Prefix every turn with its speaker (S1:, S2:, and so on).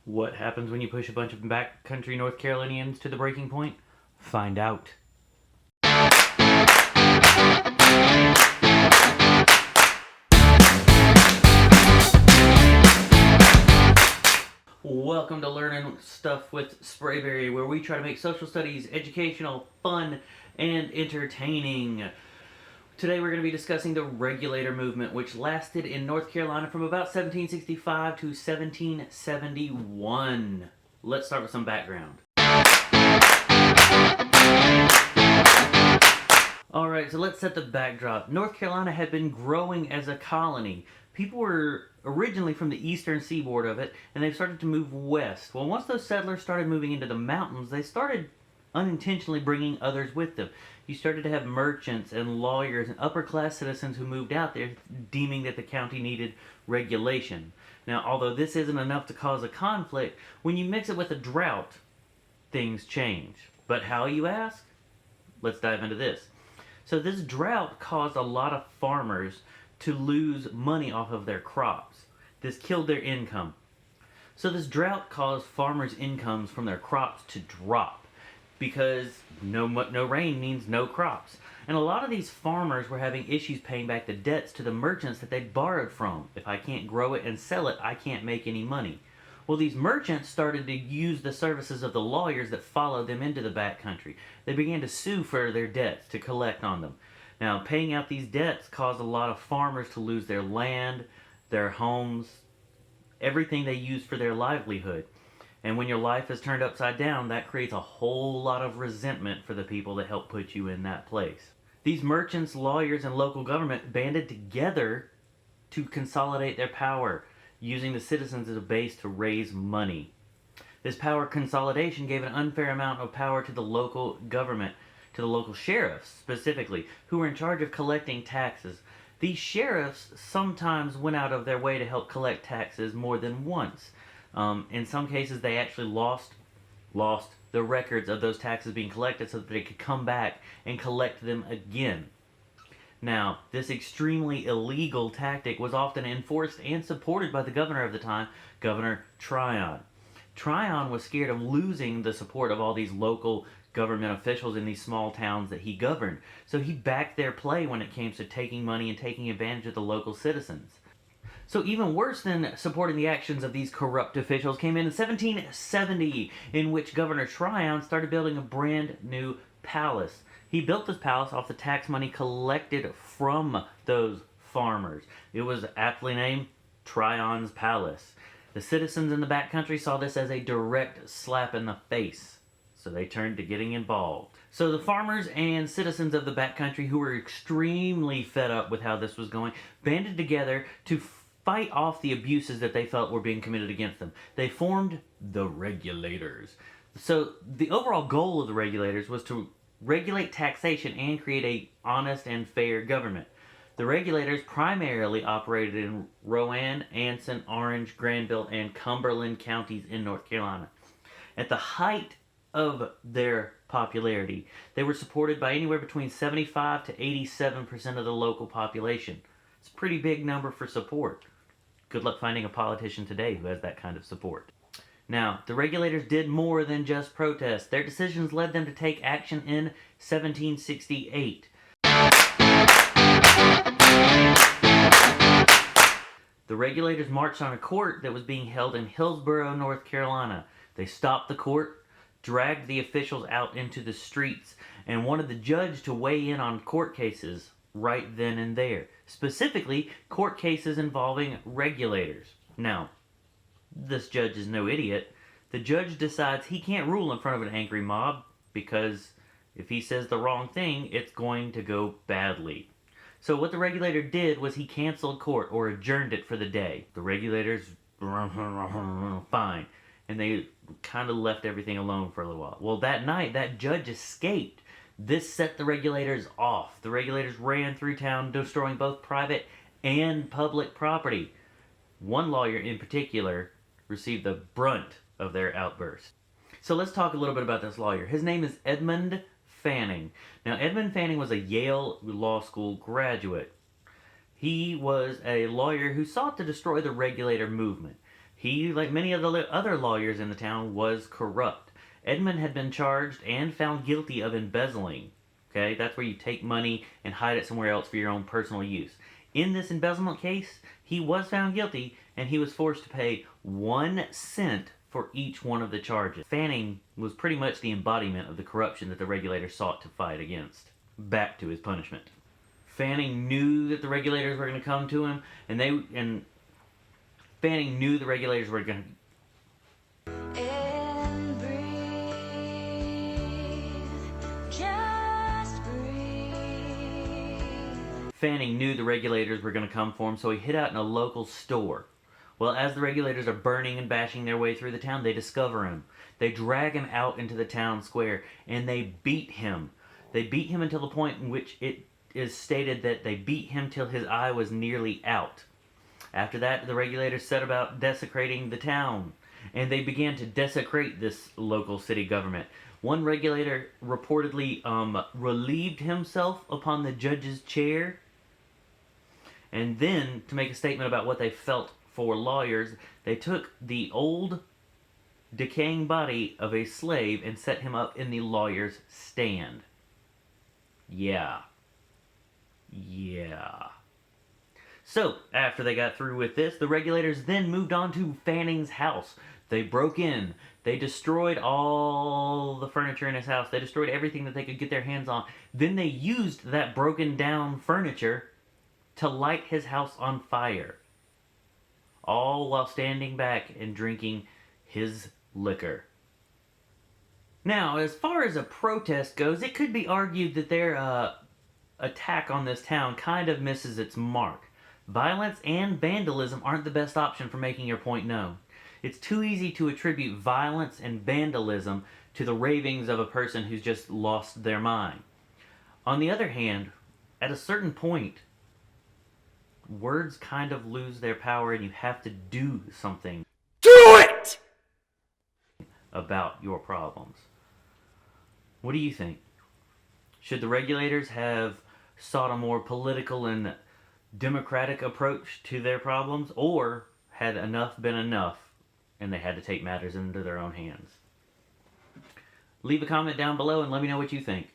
S1: What happens when you push a bunch of backcountry North Carolinians to the breaking point? Find out. Welcome to Learning Stuff with Sprayberry, where we try to make social studies educational, fun, and entertaining. Today we're going to be discussing the Regulator movement, which lasted in North Carolina from about 1765 to 1771. Let's start with some background. Alright, so let's set the backdrop. North Carolina had been growing as a colony. People were originally from the eastern seaboard of it, and they started to move west. Well, once those settlers started moving into the mountains, they started unintentionally bringing others with them. You started to have merchants and lawyers and upper-class citizens who moved out there, deeming that the county needed regulation. Now, although this isn't enough to cause a conflict, when you mix it with a drought, things change. But how, you ask? Let's dive into this. So this drought caused a lot of farmers to lose money off of their crops. This killed their income. So this drought caused farmers' incomes from their crops to drop, because no rain means no crops. And a lot of these farmers were having issues paying back the debts to the merchants that they'd borrowed from. If I can't grow it and sell it, I can't make any money. Well, these merchants started to use the services of the lawyers that followed them into the backcountry. They began to sue for their debts, to collect on them. Now, paying out these debts caused a lot of farmers to lose their land, their homes, everything they used for their livelihood. And when your life is turned upside down, that creates a whole lot of resentment for the people that helped put you in that place. These merchants, lawyers, and local government banded together to consolidate their power, using the citizens as a base to raise money. This power consolidation gave an unfair amount of power to the local government, to the local sheriffs specifically, who were in charge of collecting taxes. These sheriffs sometimes went out of their way to help collect taxes more than once. In some cases, they actually lost the records of those taxes being collected so that they could come back and collect them again. Now, this extremely illegal tactic was often enforced and supported by the governor of the time, Governor Tryon. Tryon was scared of losing the support of all these local government officials in these small towns that he governed, so he backed their play when it came to taking money and taking advantage of the local citizens. So even worse than supporting the actions of these corrupt officials came in 1770, in which Governor Tryon started building a brand new palace. He built this palace off the tax money collected from those farmers. It was aptly named Tryon's Palace. The citizens in the backcountry saw this as a direct slap in the face, so they turned to getting involved. So the farmers and citizens of the backcountry, who were extremely fed up with how this was going, banded together to fight off the abuses that they felt were being committed against them. They formed the Regulators. So the overall goal of the Regulators was to regulate taxation and create a honest and fair government. The Regulators primarily operated in Rowan, Anson, Orange, Granville, and Cumberland counties in North Carolina. At the height of their popularity, they were supported by anywhere between 75 to 87% of the local population. It's a pretty big number for support. Good luck finding a politician today who has that kind of support. Now, the Regulators did more than just protest. Their decisions led them to take action in 1768. The Regulators marched on a court that was being held in Hillsborough, North Carolina. They stopped the court, dragged the officials out into the streets, and wanted the judge to weigh in on court cases right then and there. Specifically, court cases involving regulators. Now, this judge is no idiot. The judge decides he can't rule in front of an angry mob, because if he says the wrong thing, it's going to go badly. So what the regulator did was he canceled court, or adjourned it for the day. The regulators, fine. And they kind of left everything alone for a little while. Well, that night, that judge escaped. This set the Regulators off. The Regulators ran through town, destroying both private and public property. One lawyer in particular received the brunt of their outburst. So let's talk a little bit about this lawyer. His name is Edmund Fanning. Now, Edmund Fanning was a Yale Law School graduate. He was a lawyer who sought to destroy the regulator movement. He, like many of the other lawyers in the town, was corrupt. Edmund had been charged and found guilty of embezzling. Okay, that's where you take money and hide it somewhere else for your own personal use. In this embezzlement case, he was found guilty and he was forced to pay 1 cent for each one of the charges. Fanning was pretty much the embodiment of the corruption that the regulators sought to fight against. Back to his punishment. Fanning knew that the regulators were going to come to him, and Fanning knew the regulators were going to. And breathe, just breathe. Fanning knew the regulators were going to come for him, so he hid out in a local store. Well, as the regulators are burning and bashing their way through the town, they discover him. They drag him out into the town square, and they beat him. They beat him until the point in which it is stated that they beat him till his eye was nearly out. After that, the regulators set about desecrating the town, and they began to desecrate this local city government. One regulator reportedly relieved himself upon the judge's chair, and then, to make a statement about what they felt for lawyers, they took the old, decaying body of a slave and set him up in the lawyer's stand. Yeah. So, after they got through with this, the regulators then moved on to Fanning's house. They broke in. They destroyed all the furniture in his house. They destroyed everything that they could get their hands on. Then they used that broken down furniture to light his house on fire. All while standing back and drinking his liquor. Now, as far as a protest goes, it could be argued that their attack on this town kind of misses its mark. Violence and vandalism aren't the best option for making your point known. It's too easy to attribute violence and vandalism to the ravings of a person who's just lost their mind. On the other hand, at a certain point, words kind of lose their power and you have to do something.
S2: Do it!
S1: About your problems. What do you think? Should the regulators have sought a more political and democratic approach to their problems, or had enough been enough and they had to take matters into their own hands? Leave a comment down below and let me know what you think.